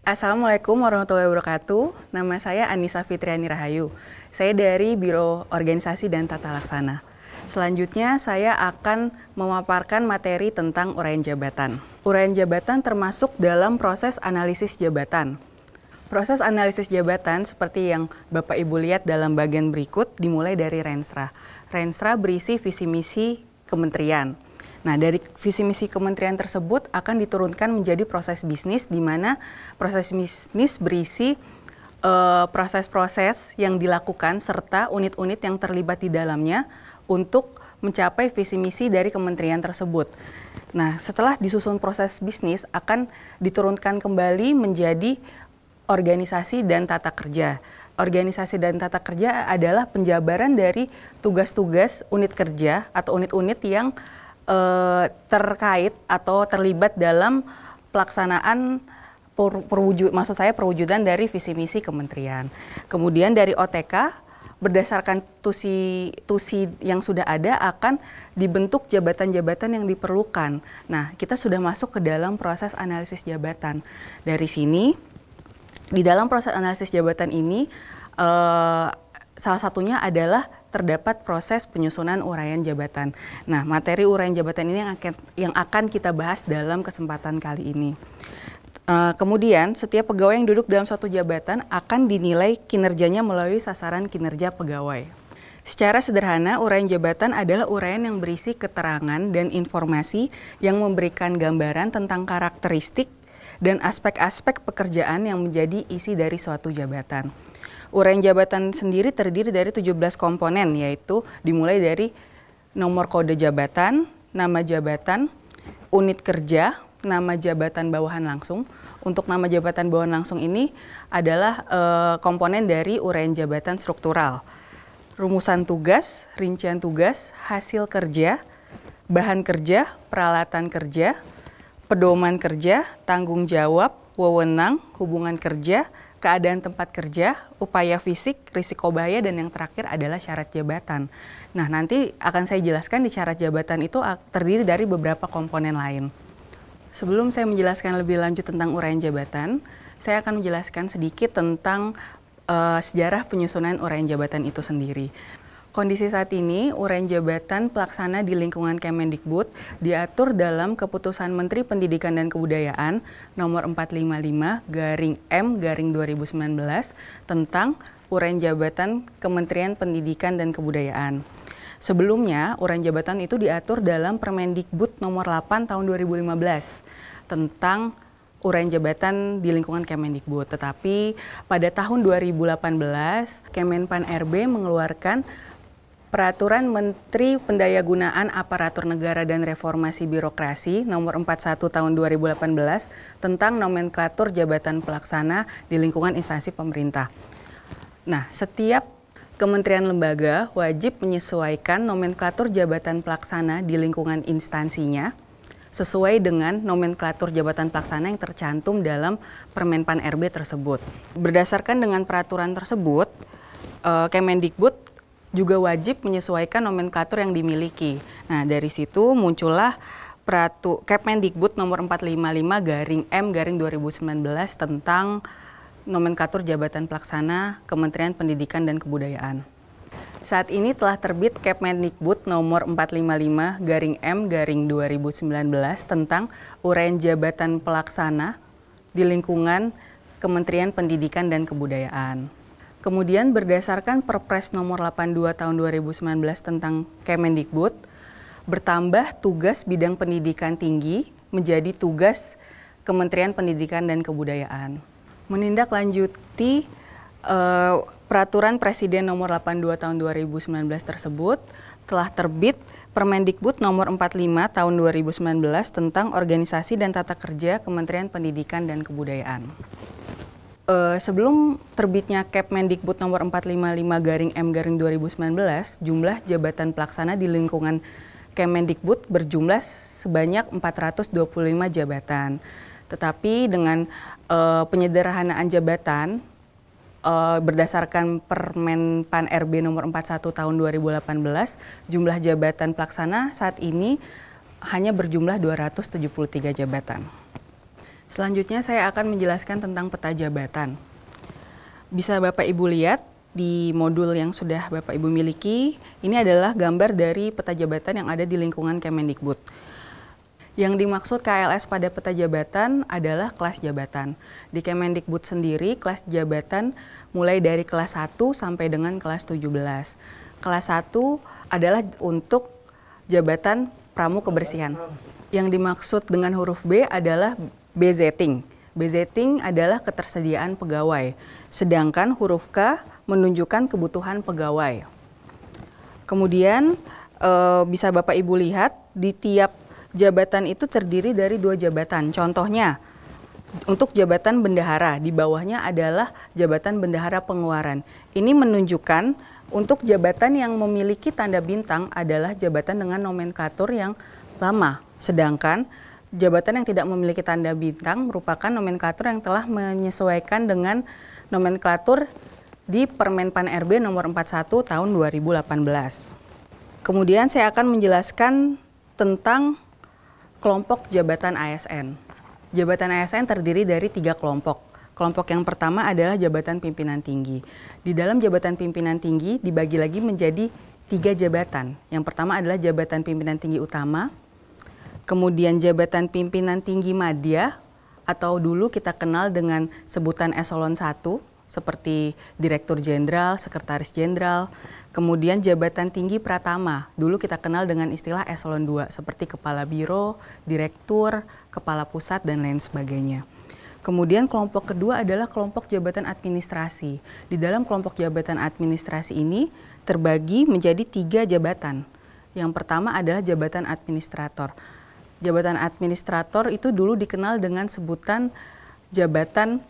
Assalamualaikum warahmatullahi wabarakatuh. Nama saya Anissa Fitriani Rahayu. Saya dari Biro Organisasi dan Tata Laksana. Selanjutnya saya akan memaparkan materi tentang uraian jabatan. Uraian jabatan termasuk dalam proses analisis jabatan. Proses analisis jabatan seperti yang Bapak Ibu lihat dalam bagian berikut dimulai dari Renstra. Renstra berisi visi misi kementerian. Nah, dari visi misi kementerian tersebut akan diturunkan menjadi proses bisnis, di mana proses bisnis berisi proses-proses yang dilakukan serta unit-unit yang terlibat di dalamnya untuk mencapai visi misi dari kementerian tersebut. Nah, setelah disusun proses bisnis akan diturunkan kembali menjadi organisasi dan tata kerja. Organisasi dan tata kerja adalah penjabaran dari tugas-tugas unit kerja atau unit-unit yang terkait atau terlibat dalam pelaksanaan perwujudan dari visi misi kementerian. Kemudian dari OTK berdasarkan tusi yang sudah ada akan dibentuk jabatan-jabatan yang diperlukan. Nah, kita sudah masuk ke dalam proses analisis jabatan. Dari sini, di dalam proses analisis jabatan ini salah satunya adalah terdapat proses penyusunan uraian jabatan. Nah, materi uraian jabatan ini yang akan kita bahas dalam kesempatan kali ini. Kemudian, setiap pegawai yang duduk dalam suatu jabatan akan dinilai kinerjanya melalui sasaran kinerja pegawai. Secara sederhana, uraian jabatan adalah uraian yang berisi keterangan dan informasi yang memberikan gambaran tentang karakteristik dan aspek-aspek pekerjaan yang menjadi isi dari suatu jabatan. Uraian jabatan sendiri terdiri dari 17 komponen, yaitu dimulai dari nomor kode jabatan, nama jabatan, unit kerja, nama jabatan bawahan langsung. Untuk nama jabatan bawahan langsung ini adalah komponen dari uraian jabatan struktural. Rumusan tugas, rincian tugas, hasil kerja, bahan kerja, peralatan kerja, pedoman kerja, tanggung jawab, wewenang, hubungan kerja, keadaan tempat kerja, upaya fisik, risiko bahaya, dan yang terakhir adalah syarat jabatan. Nah, nanti akan saya jelaskan di syarat jabatan itu terdiri dari beberapa komponen lain. Sebelum saya menjelaskan lebih lanjut tentang uraian jabatan, saya akan menjelaskan sedikit tentang sejarah penyusunan uraian jabatan itu sendiri. Kondisi saat ini, uraian jabatan pelaksana di lingkungan Kemendikbud diatur dalam Keputusan Menteri Pendidikan dan Kebudayaan nomor 455/M/2019 tentang uraian jabatan Kementerian Pendidikan dan Kebudayaan. Sebelumnya, uraian jabatan itu diatur dalam Permendikbud nomor 8 tahun 2015 tentang uraian jabatan di lingkungan Kemendikbud. Tetapi pada tahun 2018, Kemenpan RB mengeluarkan Peraturan Menteri Pendayagunaan Aparatur Negara dan Reformasi Birokrasi nomor 41 tahun 2018 tentang nomenklatur jabatan pelaksana di lingkungan instansi pemerintah. Nah, setiap kementerian lembaga wajib menyesuaikan nomenklatur jabatan pelaksana di lingkungan instansinya sesuai dengan nomenklatur jabatan pelaksana yang tercantum dalam Permenpan RB tersebut. Berdasarkan dengan peraturan tersebut, Kemendikbud juga wajib menyesuaikan nomenklatur yang dimiliki. Nah, dari situ muncullah Kemendikbud nomor 455/M/2019 tentang nomenklatur jabatan pelaksana Kementerian Pendidikan dan Kebudayaan. Saat ini telah terbit Kemendikbud nomor 455/M/2019 tentang uraian jabatan pelaksana di lingkungan Kementerian Pendidikan dan Kebudayaan. Kemudian berdasarkan Perpres nomor 82 tahun 2019 tentang Kemendikbud, bertambah tugas bidang pendidikan tinggi menjadi tugas Kementerian Pendidikan dan Kebudayaan. Menindaklanjuti Peraturan Presiden nomor 82 tahun 2019 tersebut, telah terbit Permendikbud nomor 45 tahun 2019 tentang organisasi dan tata kerja Kementerian Pendidikan dan Kebudayaan. Sebelum terbitnya Kemendikbud nomor 455/M/2019, jumlah jabatan pelaksana di lingkungan Kemendikbud berjumlah sebanyak 425 jabatan. Tetapi dengan penyederhanaan jabatan berdasarkan Permenpan RB nomor 41 tahun 2018, jumlah jabatan pelaksana saat ini hanya berjumlah 273 jabatan. Selanjutnya saya akan menjelaskan tentang peta jabatan. Bisa Bapak Ibu lihat di modul yang sudah Bapak Ibu miliki, ini adalah gambar dari peta jabatan yang ada di lingkungan Kemendikbud. Yang dimaksud KLS pada peta jabatan adalah kelas jabatan. Di Kemendikbud sendiri, kelas jabatan mulai dari kelas 1 sampai dengan kelas 17. Kelas 1 adalah untuk jabatan pramu kebersihan. Yang dimaksud dengan huruf B adalah bezetting. Bezetting adalah ketersediaan pegawai, sedangkan huruf K menunjukkan kebutuhan pegawai. Kemudian bisa Bapak Ibu lihat di tiap jabatan itu terdiri dari 2 jabatan. Contohnya untuk jabatan bendahara, di bawahnya adalah jabatan bendahara pengeluaran. Ini menunjukkan untuk jabatan yang memiliki tanda bintang adalah jabatan dengan nomenklatur yang lama, sedangkan jabatan yang tidak memiliki tanda bintang merupakan nomenklatur yang telah menyesuaikan dengan nomenklatur di Permenpan RB nomor 41 tahun 2018. Kemudian saya akan menjelaskan tentang kelompok jabatan ASN. Jabatan ASN terdiri dari 3 kelompok. Kelompok yang pertama adalah jabatan pimpinan tinggi. Di dalam jabatan pimpinan tinggi dibagi lagi menjadi 3 jabatan. Yang pertama adalah jabatan pimpinan tinggi utama, kemudian jabatan pimpinan tinggi madya atau dulu kita kenal dengan sebutan eselon 1 seperti Direktur Jenderal, Sekretaris Jenderal, kemudian jabatan tinggi pratama, dulu kita kenal dengan istilah eselon 2 seperti Kepala Biro, Direktur, Kepala Pusat, dan lain sebagainya. Kemudian kelompok kedua adalah kelompok jabatan administrasi. Di dalam kelompok jabatan administrasi ini terbagi menjadi 3 jabatan. Yang pertama adalah jabatan administrator. Jabatan administrator itu dulu dikenal dengan sebutan jabatan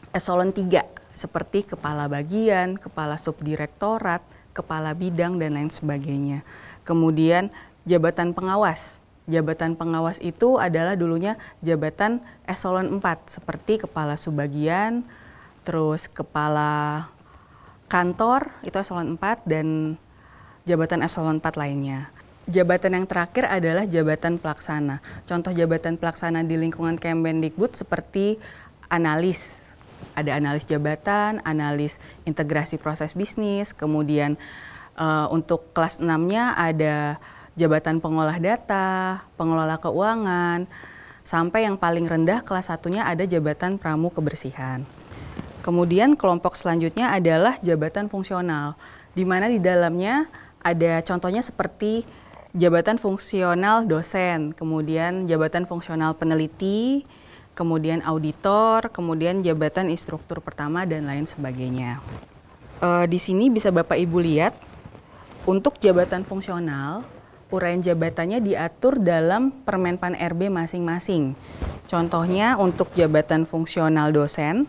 eselon 3 seperti kepala bagian, kepala subdirektorat, kepala bidang, dan lain sebagainya. Kemudian jabatan pengawas. Jabatan pengawas itu adalah dulunya jabatan eselon 4 seperti kepala subbagian, terus kepala kantor itu eselon 4 dan jabatan eselon 4 lainnya. Jabatan yang terakhir adalah jabatan pelaksana. Contoh jabatan pelaksana di lingkungan Kemendikbud seperti analis. Ada analis jabatan, analis integrasi proses bisnis, kemudian untuk kelas 6-nya ada jabatan pengolah data, pengelola keuangan, sampai yang paling rendah kelas 1-nya ada jabatan pramu kebersihan. Kemudian kelompok selanjutnya adalah jabatan fungsional, di mana di dalamnya ada contohnya seperti jabatan fungsional dosen, kemudian jabatan fungsional peneliti, kemudian auditor, kemudian jabatan instruktur pertama, dan lain sebagainya. Di sini bisa Bapak Ibu lihat, untuk jabatan fungsional, uraian jabatannya diatur dalam Permenpan RB masing-masing. Contohnya untuk jabatan fungsional dosen,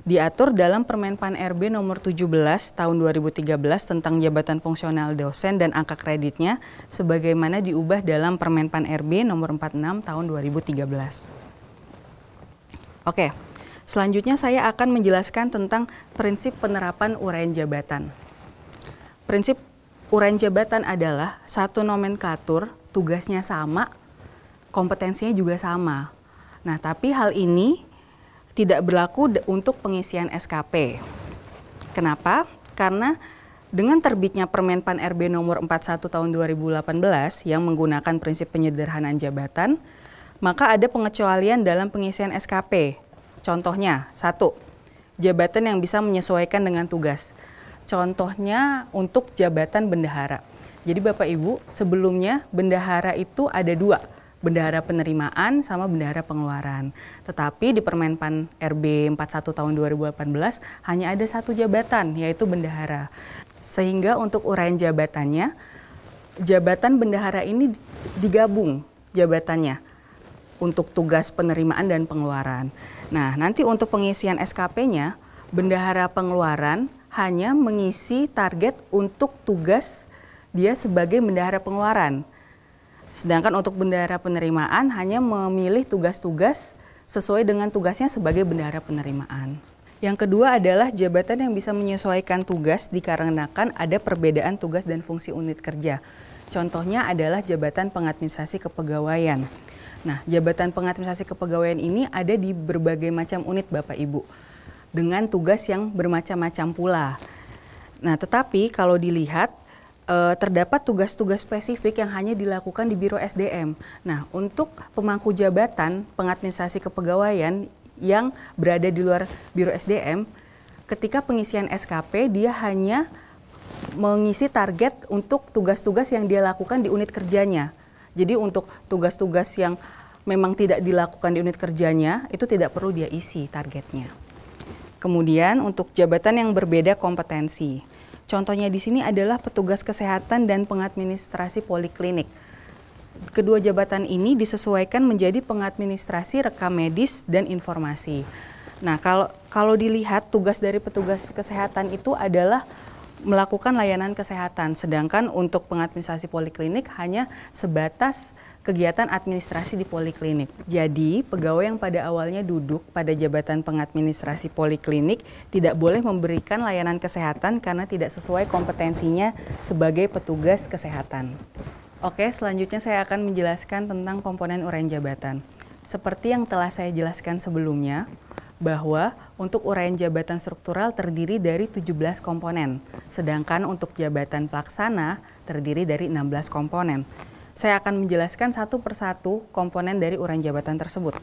diatur dalam Permenpan RB nomor 17 tahun 2013 tentang jabatan fungsional dosen dan angka kreditnya sebagaimana diubah dalam Permenpan RB nomor 46 tahun 2013. Oke, selanjutnya saya akan menjelaskan tentang prinsip penerapan uraian jabatan. Prinsip uraian jabatan adalah satu nomenklatur, tugasnya sama, kompetensinya juga sama. Nah, tapi hal ini tidak berlaku untuk pengisian SKP. Kenapa? Karena dengan terbitnya Permenpan RB nomor 41 tahun 2018 yang menggunakan prinsip penyederhanaan jabatan, maka ada pengecualian dalam pengisian SKP. Contohnya, 1. Jabatan yang bisa menyesuaikan dengan tugas. Contohnya untuk jabatan bendahara. Jadi Bapak Ibu, sebelumnya bendahara itu ada 2. Bendahara penerimaan sama bendahara pengeluaran. Tetapi di Permenpan RB 41 tahun 2018 hanya ada 1 jabatan, yaitu bendahara. Sehingga untuk uraian jabatannya, jabatan bendahara ini digabung jabatannya untuk tugas penerimaan dan pengeluaran. Nah, nanti untuk pengisian SKP-nya, bendahara pengeluaran hanya mengisi target untuk tugas dia sebagai bendahara pengeluaran. Sedangkan untuk bendahara penerimaan hanya memilih tugas-tugas sesuai dengan tugasnya sebagai bendahara penerimaan. Yang kedua adalah jabatan yang bisa menyesuaikan tugas dikarenakan ada perbedaan tugas dan fungsi unit kerja. Contohnya adalah jabatan pengadministrasi kepegawaian. Nah, jabatan pengadministrasi kepegawaian ini ada di berbagai macam unit Bapak Ibu, dengan tugas yang bermacam-macam pula. Nah, tetapi kalau dilihat, terdapat tugas-tugas spesifik yang hanya dilakukan di Biro SDM. Nah, untuk pemangku jabatan pengadministrasi kepegawaian yang berada di luar Biro SDM, ketika pengisian SKP, dia hanya mengisi target untuk tugas-tugas yang dia lakukan di unit kerjanya. Jadi untuk tugas-tugas yang memang tidak dilakukan di unit kerjanya, itu tidak perlu dia isi targetnya. Kemudian untuk jabatan yang berbeda kompetensi. Contohnya di sini adalah petugas kesehatan dan pengadministrasi poliklinik. Kedua jabatan ini disesuaikan menjadi pengadministrasi rekam medis dan informasi. Nah, kalau dilihat tugas dari petugas kesehatan itu adalah melakukan layanan kesehatan, sedangkan untuk pengadministrasi poliklinik hanya sebatas kegiatan administrasi di poliklinik. Jadi, pegawai yang pada awalnya duduk pada jabatan pengadministrasi poliklinik tidak boleh memberikan layanan kesehatan karena tidak sesuai kompetensinya sebagai petugas kesehatan. Oke, selanjutnya saya akan menjelaskan tentang komponen uraian jabatan. Seperti yang telah saya jelaskan sebelumnya, bahwa untuk uraian jabatan struktural terdiri dari 17 komponen, sedangkan untuk jabatan pelaksana terdiri dari 16 komponen. Saya akan menjelaskan satu persatu komponen dari uraian jabatan tersebut.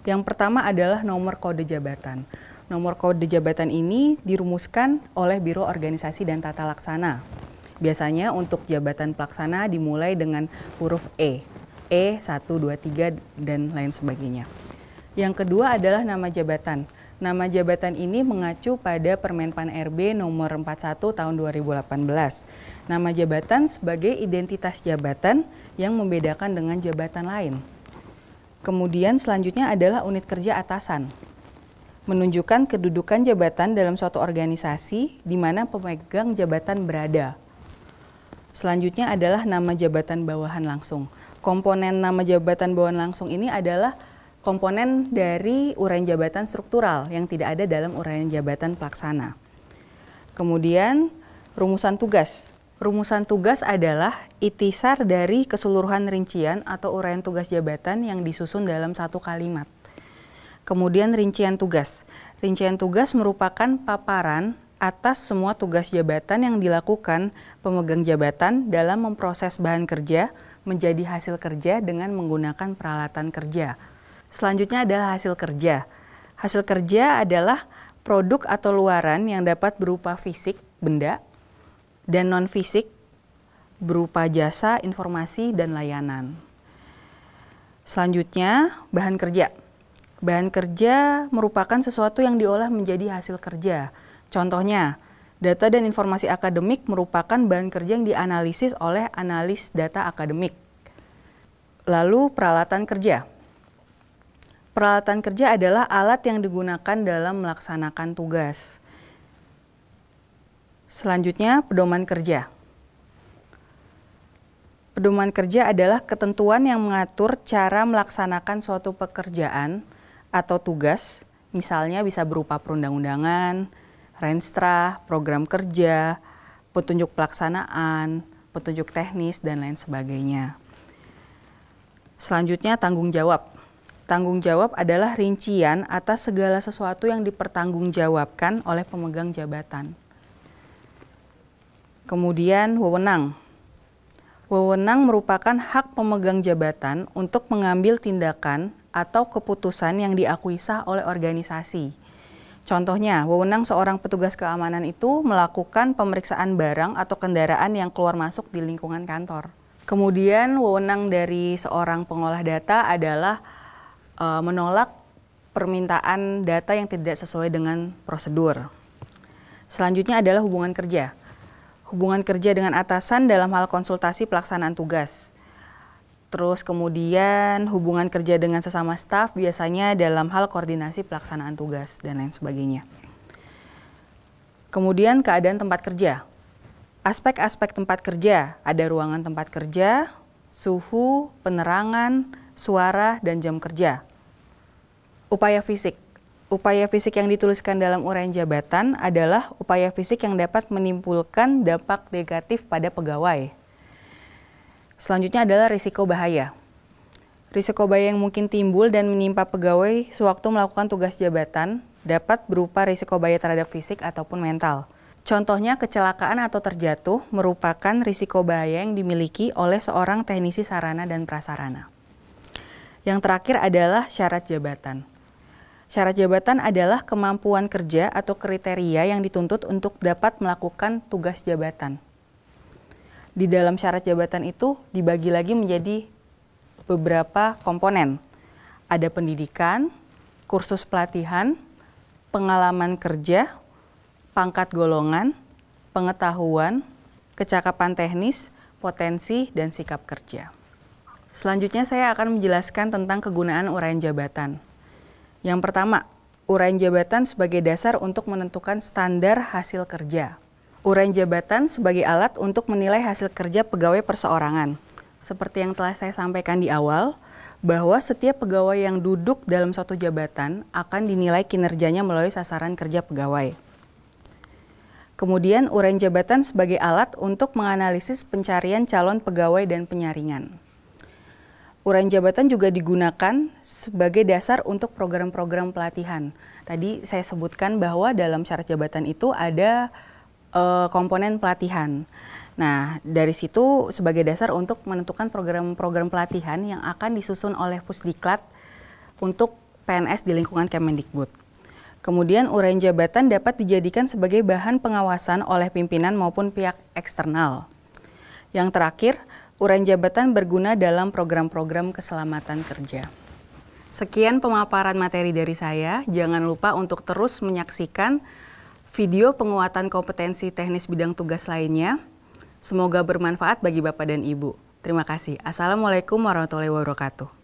Yang pertama adalah nomor kode jabatan. Nomor kode jabatan ini dirumuskan oleh Biro Organisasi dan Tata Laksana. Biasanya untuk jabatan pelaksana dimulai dengan huruf E 1, 2, 3, dan lain sebagainya. Yang kedua adalah nama jabatan. Nama jabatan ini mengacu pada Permenpan RB nomor 41 tahun 2018. Nama jabatan sebagai identitas jabatan yang membedakan dengan jabatan lain. Kemudian selanjutnya adalah unit kerja atasan. Menunjukkan kedudukan jabatan dalam suatu organisasi di mana pemegang jabatan berada. Selanjutnya adalah nama jabatan bawahan langsung. Komponen nama jabatan bawahan langsung ini adalah komponen dari uraian jabatan struktural yang tidak ada dalam uraian jabatan pelaksana. Kemudian rumusan tugas. Rumusan tugas adalah itisar dari keseluruhan rincian atau uraian tugas jabatan yang disusun dalam satu kalimat. Kemudian rincian tugas. Rincian tugas merupakan paparan atas semua tugas jabatan yang dilakukan pemegang jabatan dalam memproses bahan kerja menjadi hasil kerja dengan menggunakan peralatan kerja. Selanjutnya adalah hasil kerja. Hasil kerja adalah produk atau luaran yang dapat berupa fisik, benda, dan non-fisik, berupa jasa, informasi, dan layanan. Selanjutnya, bahan kerja. Bahan kerja merupakan sesuatu yang diolah menjadi hasil kerja. Contohnya, data dan informasi akademik merupakan bahan kerja yang dianalisis oleh analis data akademik. Lalu, peralatan kerja. Peralatan kerja adalah alat yang digunakan dalam melaksanakan tugas. Selanjutnya, pedoman kerja. Pedoman kerja adalah ketentuan yang mengatur cara melaksanakan suatu pekerjaan atau tugas, misalnya bisa berupa perundang-undangan, renstra, program kerja, petunjuk pelaksanaan, petunjuk teknis, dan lain sebagainya. Selanjutnya, tanggung jawab. Tanggung jawab adalah rincian atas segala sesuatu yang dipertanggungjawabkan oleh pemegang jabatan. Kemudian wewenang. Wewenang merupakan hak pemegang jabatan untuk mengambil tindakan atau keputusan yang diakui sah oleh organisasi. Contohnya, wewenang seorang petugas keamanan itu melakukan pemeriksaan barang atau kendaraan yang keluar masuk di lingkungan kantor. Kemudian wewenang dari seorang pengolah data adalah menolak permintaan data yang tidak sesuai dengan prosedur. Selanjutnya adalah hubungan kerja. Hubungan kerja dengan atasan dalam hal konsultasi pelaksanaan tugas. Terus kemudian hubungan kerja dengan sesama staf biasanya dalam hal koordinasi pelaksanaan tugas dan lain sebagainya. Kemudian keadaan tempat kerja. Aspek-aspek tempat kerja, ada ruangan tempat kerja, suhu, penerangan, suara, dan jam kerja. Upaya fisik. Upaya fisik yang dituliskan dalam uraian jabatan adalah upaya fisik yang dapat menimbulkan dampak negatif pada pegawai. Selanjutnya adalah risiko bahaya. Risiko bahaya yang mungkin timbul dan menimpa pegawai sewaktu melakukan tugas jabatan dapat berupa risiko bahaya terhadap fisik ataupun mental. Contohnya kecelakaan atau terjatuh merupakan risiko bahaya yang dimiliki oleh seorang teknisi sarana dan prasarana. Yang terakhir adalah syarat jabatan. Syarat jabatan adalah kemampuan kerja atau kriteria yang dituntut untuk dapat melakukan tugas jabatan. Di dalam syarat jabatan itu dibagi lagi menjadi beberapa komponen. Ada pendidikan, kursus pelatihan, pengalaman kerja, pangkat golongan, pengetahuan, kecakapan teknis, potensi, dan sikap kerja. Selanjutnya saya akan menjelaskan tentang kegunaan uraian jabatan. Yang pertama, uraian jabatan sebagai dasar untuk menentukan standar hasil kerja. Uraian jabatan sebagai alat untuk menilai hasil kerja pegawai perseorangan. Seperti yang telah saya sampaikan di awal, bahwa setiap pegawai yang duduk dalam suatu jabatan akan dinilai kinerjanya melalui sasaran kerja pegawai. Kemudian, uraian jabatan sebagai alat untuk menganalisis pencarian calon pegawai dan penyaringan. Uraian jabatan juga digunakan sebagai dasar untuk program-program pelatihan. Tadi saya sebutkan bahwa dalam syarat jabatan itu ada komponen pelatihan. Nah, dari situ sebagai dasar untuk menentukan program-program pelatihan yang akan disusun oleh Pusdiklat untuk PNS di lingkungan Kemendikbud. Kemudian uraian jabatan dapat dijadikan sebagai bahan pengawasan oleh pimpinan maupun pihak eksternal. Yang terakhir, uraian jabatan berguna dalam program-program keselamatan kerja. Sekian pemaparan materi dari saya. Jangan lupa untuk terus menyaksikan video penguatan kompetensi teknis bidang tugas lainnya. Semoga bermanfaat bagi Bapak dan Ibu. Terima kasih. Assalamualaikum warahmatullahi wabarakatuh.